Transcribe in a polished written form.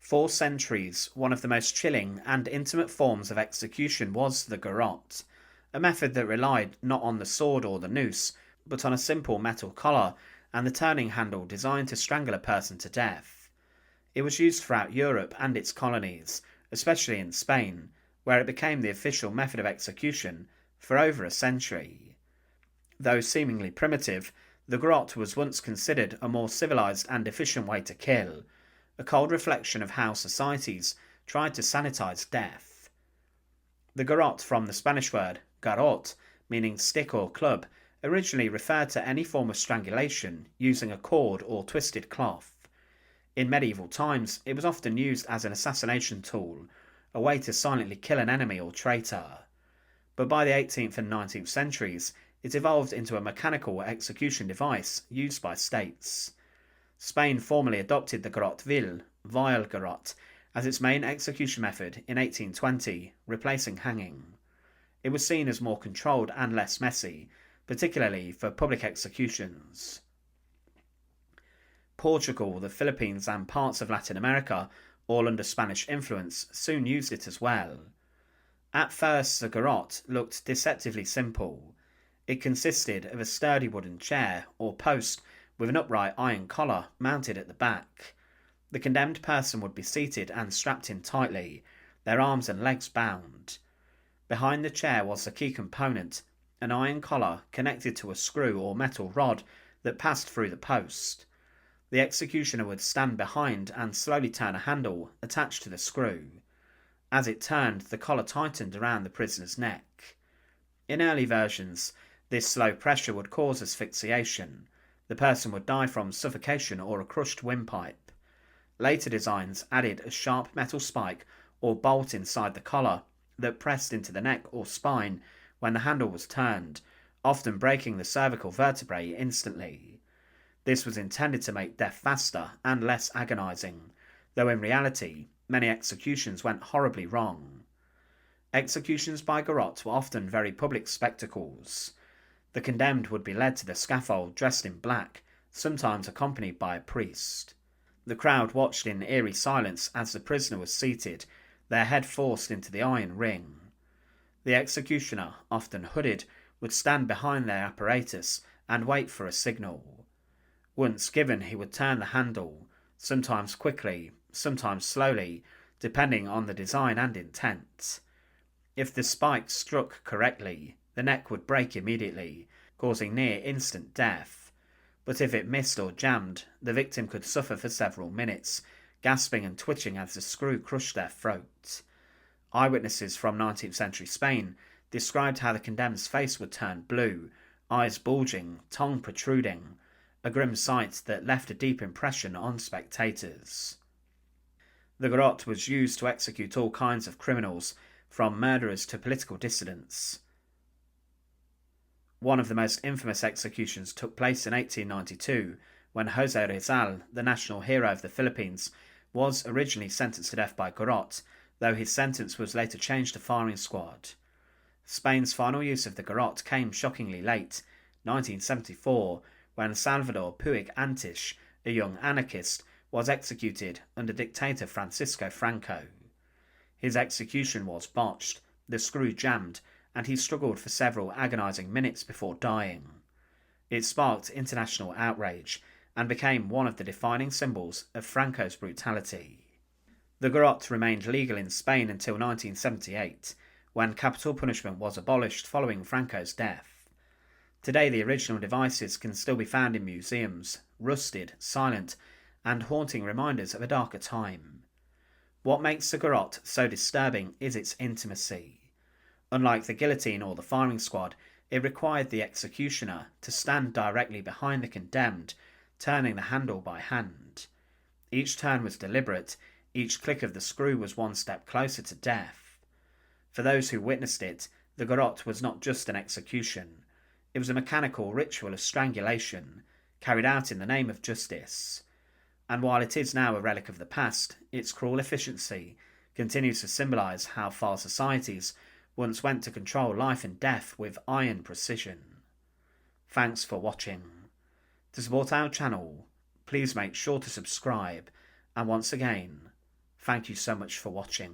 For centuries, one of the most chilling and intimate forms of execution was the garrote, a method that relied not on the sword or the noose, but on a simple metal collar and the turning handle designed to strangle a person to death. It was used throughout Europe and its colonies, especially in Spain, where it became the official method of execution for over a century. Though seemingly primitive, the garrote was once considered a more civilized and efficient way to kill, a cold reflection of how societies tried to sanitize death. The garrote, from the Spanish word garrote, meaning stick or club, originally referred to any form of strangulation using a cord or twisted cloth. In medieval times, it was often used as an assassination tool, a way to silently kill an enemy or traitor. But by the 18th and 19th centuries, it evolved into a mechanical execution device used by states. Spain formally adopted the garrote vil, vile garrote, as its main execution method in 1820, replacing hanging. It was seen as more controlled and less messy, particularly for public executions. Portugal, the Philippines, and parts of Latin America, all under Spanish influence, soon used it as well. At first, the garrote looked deceptively simple. It consisted of a sturdy wooden chair or post with an upright iron collar mounted at the back. The condemned person would be seated and strapped in tightly, their arms and legs bound. Behind the chair was the key component, an iron collar connected to a screw or metal rod that passed through the post. The executioner would stand behind and slowly turn a handle attached to the screw. As it turned, the collar tightened around the prisoner's neck. In early versions, this slow pressure would cause asphyxiation. The person would die from suffocation or a crushed windpipe. Later designs added a sharp metal spike or bolt inside the collar that pressed into the neck or spine when the handle was turned, often breaking the cervical vertebrae instantly. This was intended to make death faster and less agonizing, though in reality, many executions went horribly wrong. Executions by garrote were often very public spectacles. The condemned would be led to the scaffold dressed in black, sometimes accompanied by a priest. The crowd watched in eerie silence as the prisoner was seated, their head forced into the iron ring. The executioner, often hooded, would stand behind their apparatus and wait for a signal. Once given, he would turn the handle, sometimes quickly, sometimes slowly, depending on the design and intent. If the spike struck correctly, the neck would break immediately, causing near instant death. But if it missed or jammed, the victim could suffer for several minutes, gasping and twitching as the screw crushed their throat. Eyewitnesses from 19th century Spain described how the condemned's face would turn blue, eyes bulging, tongue protruding, a grim sight that left a deep impression on spectators. The garrote was used to execute all kinds of criminals, from murderers to political dissidents. One of the most infamous executions took place in 1892, when José Rizal, the national hero of the Philippines, was originally sentenced to death by garrote, though his sentence was later changed to firing squad. Spain's final use of the garrote came shockingly late, 1974, when Salvador Puig Antich, a young anarchist, was executed under dictator Francisco Franco. His execution was botched, the screw jammed, and he struggled for several agonizing minutes before dying. It sparked international outrage and became one of the defining symbols of Franco's brutality. The garrote remained legal in Spain until 1978, when capital punishment was abolished following Franco's death. Today, the original devices can still be found in museums, rusted, silent, and haunting reminders of a darker time. What makes the garrote so disturbing is its intimacy. Unlike the guillotine or the firing squad, it required the executioner to stand directly behind the condemned, turning the handle by hand. Each turn was deliberate, each click of the screw was one step closer to death. For those who witnessed it, the garrote was not just an execution. It was a mechanical ritual of strangulation, carried out in the name of justice. And while it is now a relic of the past, its cruel efficiency continues to symbolise how far societies once went to control life and death with iron precision. Thanks for watching. To support our channel, please make sure to subscribe, and once again, Thank you so much for watching.